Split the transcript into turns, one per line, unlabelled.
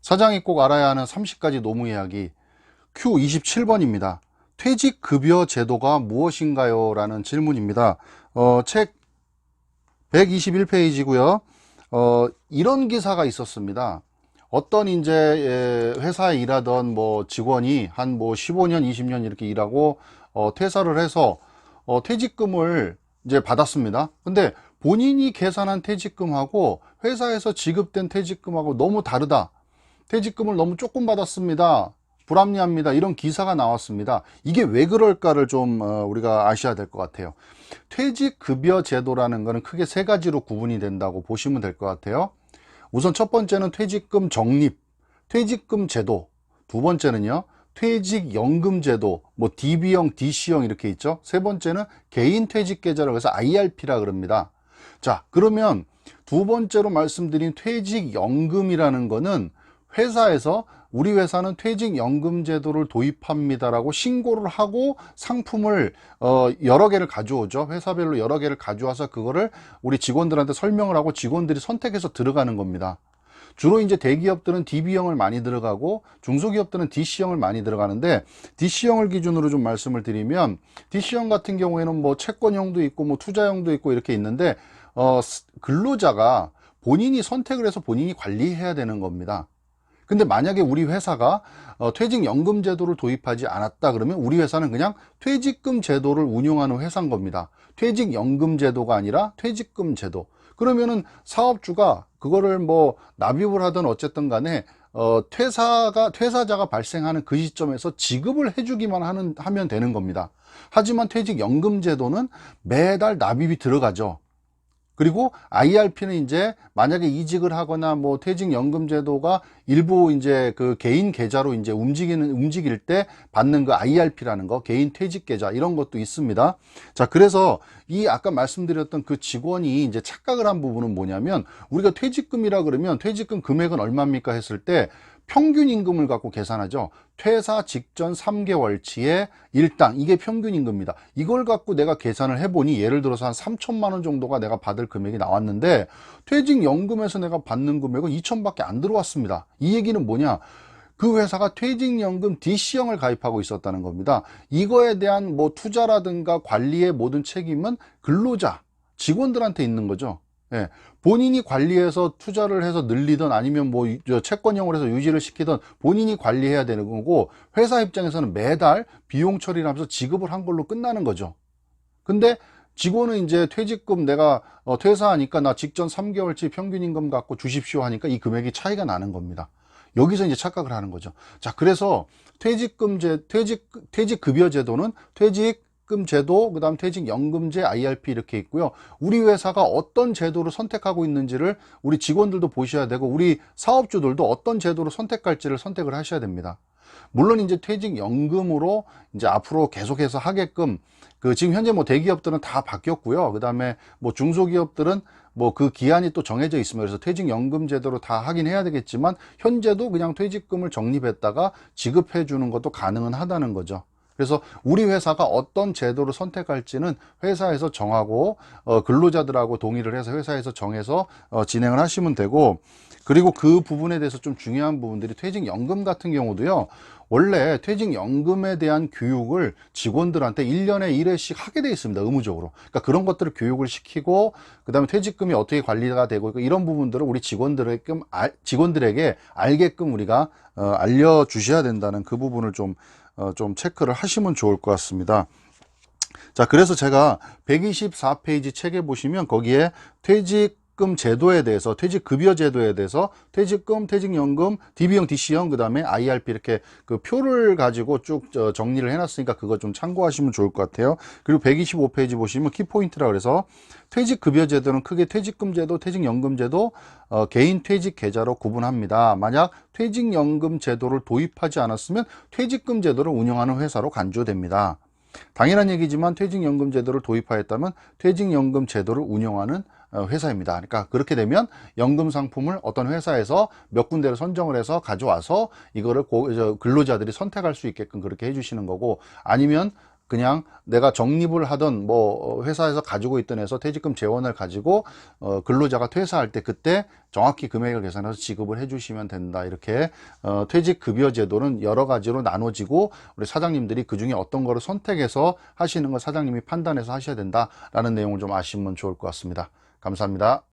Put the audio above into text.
사장이 꼭 알아야 하는 30가지 노무 이야기 Q27번입니다. 퇴직급여 제도가 무엇인가요? 라는 질문입니다. 책 121페이지고요. 이런 기사가 있었습니다. 어떤 이제 회사에 일하던 뭐 직원이 한 뭐 15년, 20년 이렇게 일하고 퇴사를 해서 퇴직금을 이제 받았습니다. 근데 본인이 계산한 퇴직금하고 회사에서 지급된 퇴직금하고 너무 다르다. 퇴직금을 너무 조금 받았습니다. 불합리합니다. 이런 기사가 나왔습니다. 이게 왜 그럴까를 좀 우리가 아셔야 될 것 같아요. 퇴직급여 제도라는 것은 크게 세 가지로 구분이 된다고 보시면 될 것 같아요. 우선 첫 번째는 퇴직금 적립, 퇴직금 제도. 두 번째는요, 퇴직연금 제도, 뭐 DB형, DC형 이렇게 있죠. 세 번째는 개인 퇴직 계좌라고 해서 IRP라 그럽니다. 자, 그러면 두 번째로 말씀드린 퇴직연금이라는 거는 회사에서 우리 회사는 퇴직연금 제도를 도입합니다라고 신고를 하고 상품을 여러 개를 가져오죠. 회사별로 여러 개를 가져와서 그거를 우리 직원들한테 설명을 하고 직원들이 선택해서 들어가는 겁니다. 주로 이제 대기업들은 DB형을 많이 들어가고 중소기업들은 DC형을 많이 들어가는데, DC형을 기준으로 좀 말씀을 드리면 DC형 같은 경우에는 뭐 채권형도 있고 뭐 투자형도 있고 이렇게 있는데 근로자가 본인이 선택을 해서 본인이 관리해야 되는 겁니다. 근데 만약에 우리 회사가 퇴직연금 제도를 도입하지 않았다 그러면 우리 회사는 그냥 퇴직금 제도를 운용하는 회사인 겁니다. 퇴직연금 제도가 아니라 퇴직금 제도. 그러면은 사업주가 그거를 뭐 납입을 하든 어쨌든 간에 퇴사자가 발생하는 그 시점에서 지급을 해주기만 하면 되는 겁니다. 하지만 퇴직연금 제도는 매달 납입이 들어가죠. 그리고 IRP는 이제 만약에 이직을 하거나 뭐 퇴직연금 제도가 일부 이제 그 개인 계좌로 이제 움직일 때 받는 그 IRP라는 거, 개인 퇴직 계좌 이런 것도 있습니다. 자, 그래서 이 아까 말씀드렸던 그 직원이 이제 착각을 한 부분은 뭐냐면, 우리가 퇴직금이라 그러면 퇴직금 금액은 얼마입니까 했을 때 평균 임금을 갖고 계산하죠. 퇴사 직전 3개월치의 일당, 이게 평균 임금입니다. 이걸 갖고 내가 계산을 해보니 예를 들어서 한 3천만 원 정도가 내가 받을 금액이 나왔는데 퇴직연금에서 내가 받는 금액은 2천밖에 안 들어왔습니다. 이 얘기는 뭐냐? 그 회사가 퇴직연금 DC형을 가입하고 있었다는 겁니다. 이거에 대한 뭐 투자라든가 관리의 모든 책임은 근로자, 직원들한테 있는 거죠. 예, 본인이 관리해서 투자를 해서 늘리든 아니면 뭐 채권형으로 해서 유지를 시키든 본인이 관리해야 되는 거고, 회사 입장에서는 매달 비용 처리를 하면서 지급을 한 걸로 끝나는 거죠. 근데 직원은 이제 퇴직금 내가 퇴사하니까 나 직전 3개월치 평균 임금 갖고 주십시오 하니까 이 금액이 차이가 나는 겁니다. 여기서 이제 착각을 하는 거죠. 자, 그래서 퇴직급여 제도는 퇴직금 제도, 그 다음 퇴직연금제, IRP 이렇게 있고요. 우리 회사가 어떤 제도를 선택하고 있는지를 우리 직원들도 보셔야 되고, 우리 사업주들도 어떤 제도를 선택할지를 선택을 하셔야 됩니다. 물론 이제 퇴직연금으로 이제 앞으로 계속해서 하게끔 지금 현재 뭐 대기업들은 다 바뀌었고요. 그 다음에 뭐 중소기업들은 뭐 그 기한이 또 정해져 있습니다. 그래서 퇴직연금 제도로 다 하긴 해야 되겠지만 현재도 그냥 퇴직금을 적립했다가 지급해 주는 것도 가능은 하다는 거죠. 그래서 우리 회사가 어떤 제도를 선택할지는 회사에서 정하고 근로자들하고 동의를 해서 회사에서 정해서 진행을 하시면 되고, 그리고 그 부분에 대해서 좀 중요한 부분들이 퇴직연금 같은 경우도요, 원래 퇴직연금에 대한 교육을 직원들한테 1년에 1회씩 하게 돼 있습니다. 의무적으로. 그러니까 그런 것들을 교육을 시키고, 그 다음에 퇴직금이 어떻게 관리가 되고 이런 부분들을 우리 직원들에게 알게끔 우리가 알려주셔야 된다는 그 부분을 좀 체크를 하시면 좋을 것 같습니다. 자, 그래서 제가 124페이지 책에 보시면 거기에 퇴직금 제도에 대해서, 퇴직급여 제도에 대해서 퇴직금, 퇴직연금, DB형, DC형, 그 다음에 IRP 이렇게 그 표를 가지고 쭉 정리를 해놨으니까 그거 좀 참고하시면 좋을 것 같아요. 그리고 125페이지 보시면 키포인트라 그래서 퇴직급여 제도는 크게 퇴직금 제도, 퇴직연금 제도, 개인 퇴직 계좌로 구분합니다. 만약 퇴직연금 제도를 도입하지 않았으면 퇴직금 제도를 운영하는 회사로 간주됩니다. 당연한 얘기지만 퇴직연금 제도를 도입하였다면 퇴직연금 제도를 운영하는 회사입니다. 그러니까 그렇게 되면 연금 상품을 어떤 회사에서 몇 군데를 선정을 해서 가져와서 이거를 근로자들이 선택할 수 있게끔 그렇게 해주시는 거고, 아니면 그냥 내가 적립을 하던 뭐 회사에서 가지고 있던 해서 퇴직금 재원을 가지고 근로자가 퇴사할 때 그때 정확히 금액을 계산해서 지급을 해주시면 된다. 이렇게 퇴직급여 제도는 여러 가지로 나눠지고 우리 사장님들이 그 중에 어떤 거를 선택해서 하시는 걸 사장님이 판단해서 하셔야 된다라는 내용을 좀 아시면 좋을 것 같습니다. 감사합니다.